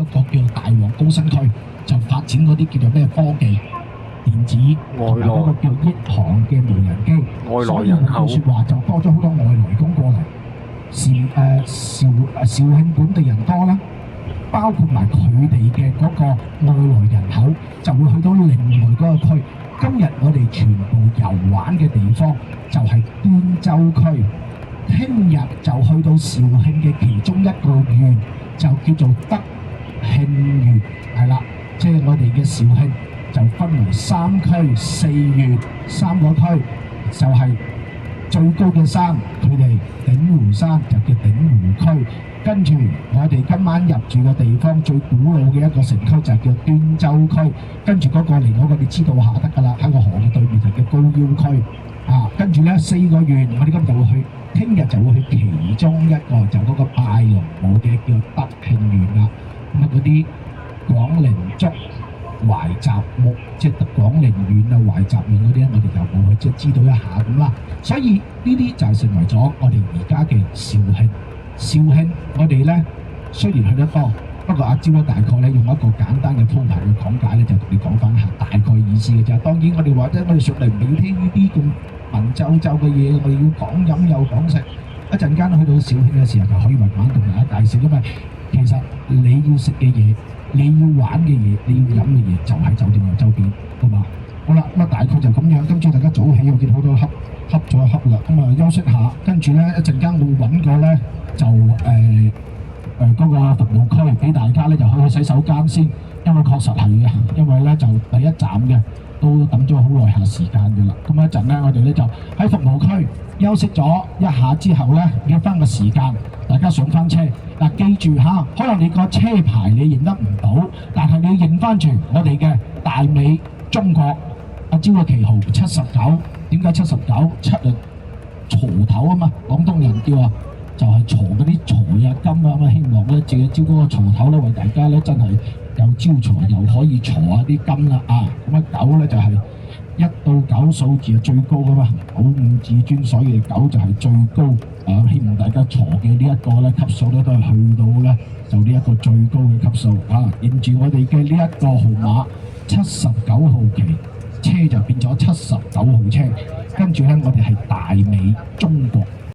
一個叫大王高新區，就發展嗰啲叫做咩科技、電子同埋嗰個叫益航嘅無人機。外所以換來人口句説話就多咗好多外來工過嚟。肇慶本地人多啦，包括埋佢哋嘅嗰個外來人口就會去到另外嗰個區。今日我哋全部遊玩嘅地方就係端州區，聽日就去到肇慶嘅其中一個縣，就叫做德慶縣，係啦，即係我哋嘅肇慶就分為3區4縣3個區，就係、最高嘅山，佢哋鼎湖山就叫鼎湖區。跟住我哋今晚入住嘅地方最古老嘅一個城區就叫端州區。跟住嗰個嚟嗰個你知道下得㗎啦，喺個河嘅對面就叫高腰區。跟住呢4個縣，我哋今日就會去，聽日就會去其中一個就嗰個拜龍舞嘅叫德慶縣啦。咁啊嗰啲廣陵竹、懷集木，即係廣陵縣啊、懷集縣嗰啲咧，我哋就冇去即係知道一下咁啦。所以呢啲就係成為咗我哋而家嘅肇慶。肇慶我哋咧雖然去得多，不過阿招咧大概咧用一個簡單嘅鋪排去講解咧，就同你講翻下大概意思嘅啫。當然我哋話咧，我哋上嚟唔要聽呢啲咁文縐縐嘅嘢，我哋要講飲又講食。一陣間去到肇慶嘅時候，就可以慢慢同大家介紹，因為其實你要食嘅嘢、你要玩嘅嘢、你要飲嘅嘢，就喺酒店嘅周邊，好嘛？好啦，咁啊大概就咁樣。今朝大家早起，我見好多瞌咗一瞌啦，咁啊休息下，跟住咧一陣間會揾個咧就嗰個服務區俾大家咧，就可以去洗手間先，因為確實係嘅，因為咧就第一站嘅都等咗好耐下時間嘅啦。咁一陣咧，我哋咧就喺服務區休息咗一下之後咧，約翻個時間，大家上翻車。嗱，記住嚇，可能你個車牌你認得唔到，但係你要認翻住我哋嘅大美中國阿招嘅旗號79。點解79？七啊鋤頭啊嘛，廣東人叫啊，就係鋤嗰啲財啊金啊咁啊，希望咧借招嗰個鋤頭咧，為大家咧真係又招財又可以鋤下啲金啦啊！咁啊9咧就係1到9數字係最高噶嘛，95至尊，所以9就係最高啊！希望大家鋤嘅呢一個咧級數咧都係去到咧就呢一個最高嘅級數啊！認住我哋嘅呢一個號碼79號旗。車就變咗79號車，跟住咧我哋係大美中國